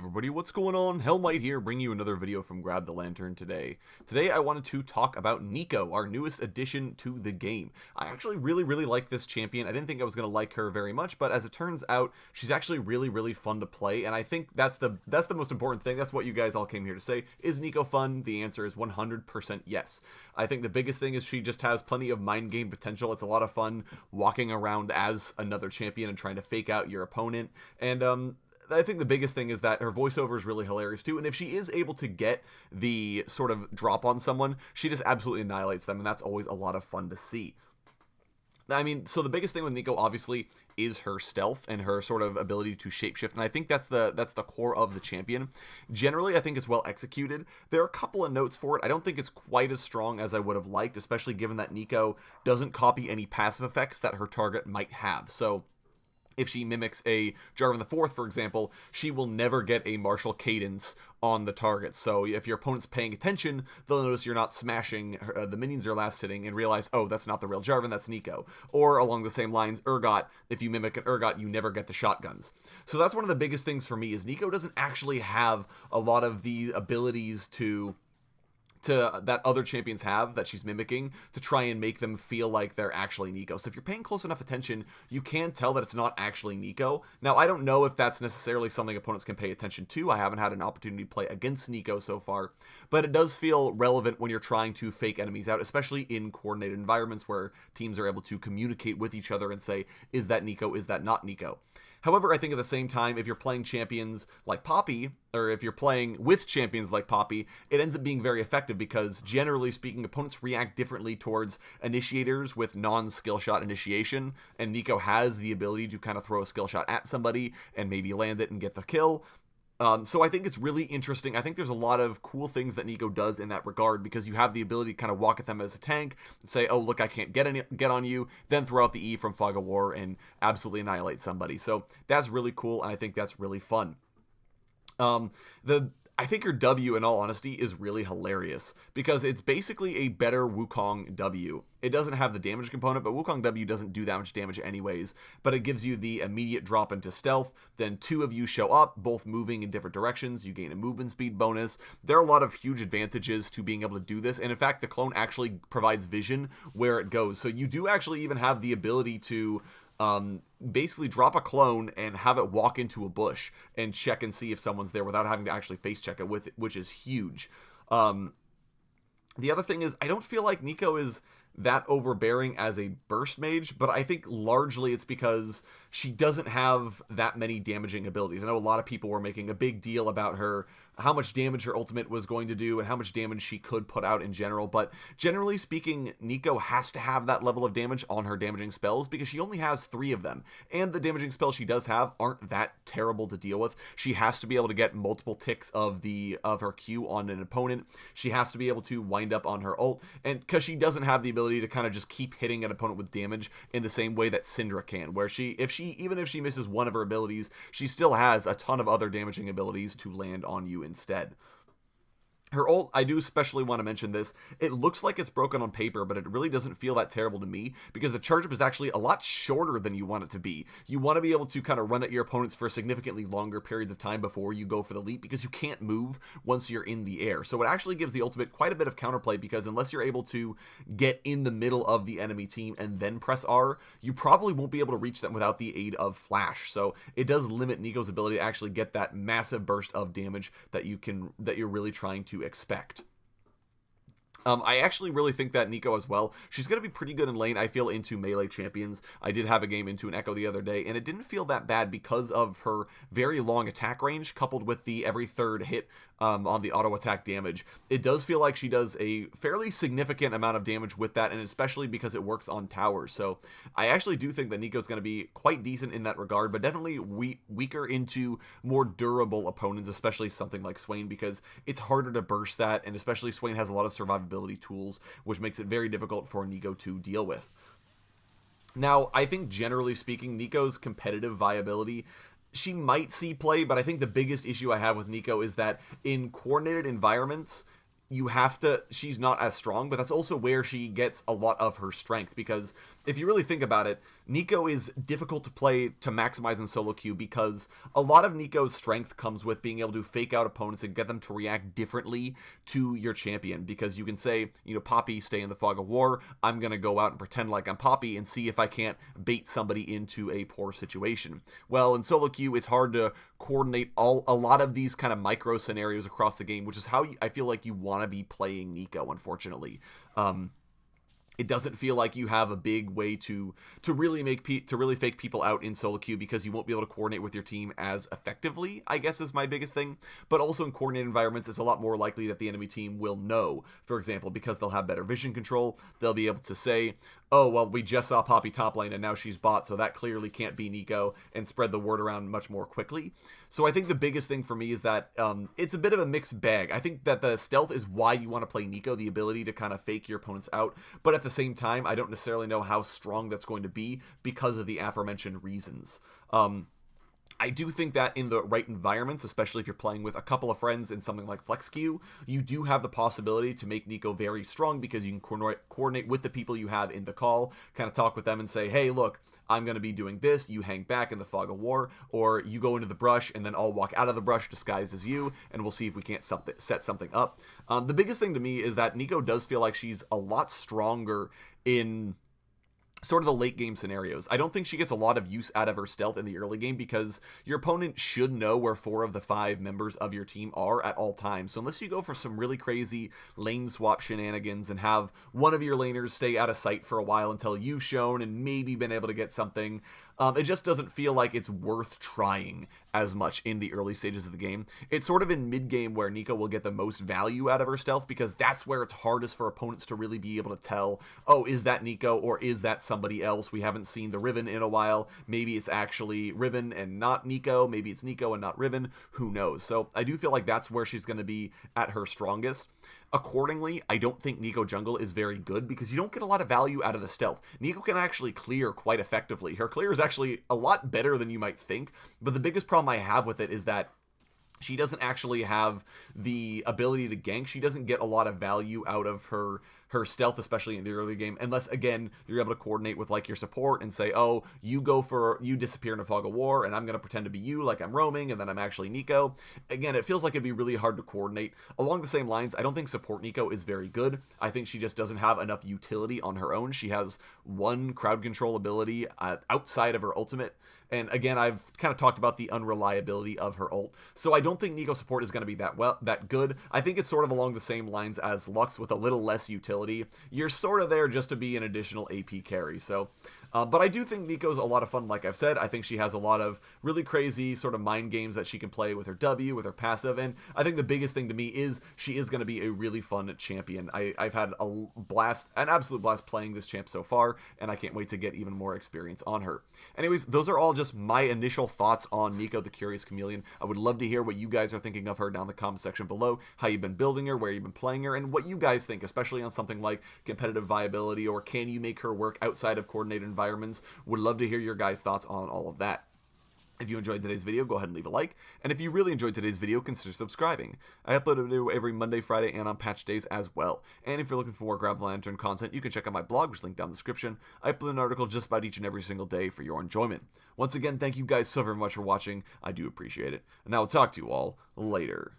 everybody, what's going on? Hellmite here, bringing you another video from Grab the Lantern today. Today I wanted to talk about Neeko, our newest addition to the game. I actually really like this champion. I didn't think I was going to like her very much, but as it turns out, she's actually really fun to play, and I think that's the most important thing. That's what you guys all came here to say. Is Neeko fun? The answer is 100% yes. I think the biggest thing is she just has plenty of mind game potential. It's a lot of fun walking around as another champion and trying to fake out your opponent, and I think the biggest thing is that her voiceover is really hilarious too, and if she is able to get the sort of drop on someone, she just absolutely annihilates them, and that's always a lot of fun to see. I mean, so the biggest thing with Neeko obviously is her stealth and her sort of ability to shapeshift, and I think that's the core of the champion. Generally, I think it's well executed. There are a couple of notes for it. I don't think it's quite as strong as I would have liked, especially given that Neeko doesn't copy any passive effects that her target might have. So if she mimics a Jarvan the Fourth, for example, she will never get a martial cadence on the target. So if your opponent's paying attention, they'll notice you're not smashing the minions they're last hitting and realize, oh, that's not the real Jarvan, that's Neeko. Or along the same lines, Urgot, if you mimic an Urgot, you never get the shotguns. So that's one of the biggest things for me, is Neeko doesn't actually have a lot of the abilities that other champions have that she's mimicking to try and make them feel like they're actually Neeko. So if you're paying close enough attention, you can tell that it's not actually Neeko. Now, I don't know if that's necessarily something opponents can pay attention to. I haven't had an opportunity to play against Neeko so far, but it does feel relevant when you're trying to fake enemies out, especially in coordinated environments where teams are able to communicate with each other and say, is that Neeko, is that not Neeko? However, I think at the same time, if you're playing champions like Poppy, or if you're playing with champions like Poppy, it ends up being very effective because, generally speaking, opponents react differently towards initiators with non-skill shot initiation, and Neeko has the ability to kind of throw a skill shot at somebody and maybe land it and get the kill. So I think it's really interesting. I think there's a lot of cool things that Neeko does in that regard, because you have the ability to kind of walk at them as a tank and say, oh, look, I can't get on you, then throw out the E from Fog of War and absolutely annihilate somebody. So that's really cool, and I think that's really fun. I think her W, in all honesty, is really hilarious because it's basically a better Wukong W. It doesn't have the damage component, but Wukong W doesn't do that much damage anyways, but it gives you the immediate drop into stealth. Then two of you show up, both moving in different directions. You gain a movement speed bonus. There are a lot of huge advantages to being able to do this, and in fact, the clone actually provides vision where it goes. So you do actually even have the ability to basically drop a clone and have it walk into a bush and check and see if someone's there without having to actually face check it with it, which is huge. The other thing is, I don't feel like Neeko is that overbearing as a burst mage, but I think largely it's because she doesn't have that many damaging abilities. I know a lot of people were making a big deal about her, how much damage her ultimate was going to do and how much damage she could put out in general, but generally speaking, Neeko has to have that level of damage on her damaging spells because she only has 3 of them, and the damaging spells she does have aren't that terrible to deal with. She has to be able to get multiple ticks of her Q on an opponent. She has to be able to wind up on her ult, and because she doesn't have the ability to kind of just keep hitting an opponent with damage in the same way that Syndra can, where even if she misses one of her abilities, she still has a ton of other damaging abilities to land on you instead. Her ult, I do especially want to mention this. It looks like it's broken on paper, but it really doesn't feel that terrible to me because the charge up is actually a lot shorter than you want it to be. You want to be able to kind of run at your opponents for significantly longer periods of time before you go for the leap because you can't move once you're in the air. So it actually gives the ultimate quite a bit of counterplay because unless you're able to get in the middle of the enemy team and then press R, you probably won't be able to reach them without the aid of flash. So it does limit Neeko's ability to actually get that massive burst of damage that you're really trying to expect. I actually really think that Neeko as well, she's going to be pretty good in lane, I feel, into melee champions. I did have a game into an Echo the other day, and it didn't feel that bad because of her very long attack range, coupled with the every third hit on the auto attack damage. It does feel like she does a fairly significant amount of damage with that, and especially because it works on towers. So I actually do think that Neeko's going to be quite decent in that regard, but definitely weaker into more durable opponents, especially something like Swain, because it's harder to burst that, and especially Swain has a lot of survivability tools, which makes it very difficult for Neeko to deal with. Now, I think generally speaking, Neeko's competitive viability, she might see play, but I think the biggest issue I have with Neeko is that in coordinated environments, she's not as strong, but that's also where she gets a lot of her strength, because if you really think about it, Neeko is difficult to play to maximize in solo queue because a lot of Neeko's strength comes with being able to fake out opponents and get them to react differently to your champion, because you can say, Poppy, stay in the fog of war, I'm going to go out and pretend like I'm Poppy and see if I can't bait somebody into a poor situation. Well, in solo queue, it's hard to coordinate a lot of these kind of micro scenarios across the game, which is how I feel like you want to be playing Neeko, unfortunately. It doesn't feel like you have a big way to really fake people out in solo queue, because you won't be able to coordinate with your team as effectively, I guess, is my biggest thing. But also in coordinated environments, it's a lot more likely that the enemy team will know, for example, because they'll have better vision control. They'll be able to say, oh, well, we just saw Poppy top lane and now she's bot, so that clearly can't be Neeko, and spread the word around much more quickly. So I think the biggest thing for me is that it's a bit of a mixed bag. I think that the stealth is why you want to play Neeko, the ability to kind of fake your opponents out, but at the same time, I don't necessarily know how strong that's going to be because of the aforementioned reasons. I do think that in the right environments, especially if you're playing with a couple of friends in something like Flex Queue, you do have the possibility to make Neeko very strong, because you can coordinate with the people you have in the call, kind of talk with them and say, hey, look, I'm going to be doing this, you hang back in the fog of war, or you go into the brush and then I'll walk out of the brush disguised as you, and we'll see if we can't set something up. The biggest thing to me is that Neeko does feel like she's a lot stronger in sort of the late game scenarios. I don't think she gets a lot of use out of her stealth in the early game, because your opponent should know where 4 of the 5 members of your team are at all times. So unless you go for some really crazy lane swap shenanigans and have one of your laners stay out of sight for a while until you've shown and maybe been able to get something, it just doesn't feel like it's worth trying as much in the early stages of the game. It's sort of in mid-game where Neeko will get the most value out of her stealth, because that's where it's hardest for opponents to really be able to tell, oh, is that Neeko or is that somebody else? We haven't seen the Riven in a while. Maybe it's actually Riven and not Neeko. Maybe it's Neeko and not Riven. Who knows? So I do feel like that's where she's going to be at her strongest. Accordingly, I don't think Neeko jungle is very good, because you don't get a lot of value out of the stealth. Neeko can actually clear quite effectively. Her clear is actually a lot better than you might think, but the biggest problem I have with it is that she doesn't actually have the ability to gank. She doesn't get a lot of value out of her stealth, especially in the early game, unless, again, you're able to coordinate with, like, your support and say, oh, you disappear in a fog of war, and I'm going to pretend to be you, like I'm roaming, and then I'm actually Neeko. Again, it feels like it'd be really hard to coordinate. Along the same lines, I don't think support Neeko is very good. I think she just doesn't have enough utility on her own. She has one crowd control ability outside of her ultimate, and again, I've kind of talked about the unreliability of her ult. So I don't think Neeko support is going to be that good. I think it's sort of along the same lines as Lux, with a little less utility. You're sort of there just to be an additional AP carry. So, but I do think Neeko's a lot of fun, like I've said. I think she has a lot of really crazy sort of mind games that she can play with her W, with her passive, and I think the biggest thing to me is she is going to be a really fun champion. I've had an absolute blast playing this champ so far, and I can't wait to get even more experience on her. Anyways, those are all just my initial thoughts on Neeko the Curious Chameleon. I would love to hear what you guys are thinking of her down in the comment section below, how you've been building her, where you've been playing her, and what you guys think, especially on something like competitive viability, or can you make her work outside of coordinated environments. Would love to hear your guys' thoughts on all of that. If you enjoyed today's video, go ahead and leave a like. And if you really enjoyed today's video, consider subscribing. I upload a video every Monday, Friday, and on patch days as well. And if you're looking for more Grab the Lantern content, you can check out my blog, which is linked down in the description. I upload an article just about each and every single day for your enjoyment. Once again, thank you guys so very much for watching. I do appreciate it. And I will talk to you all later.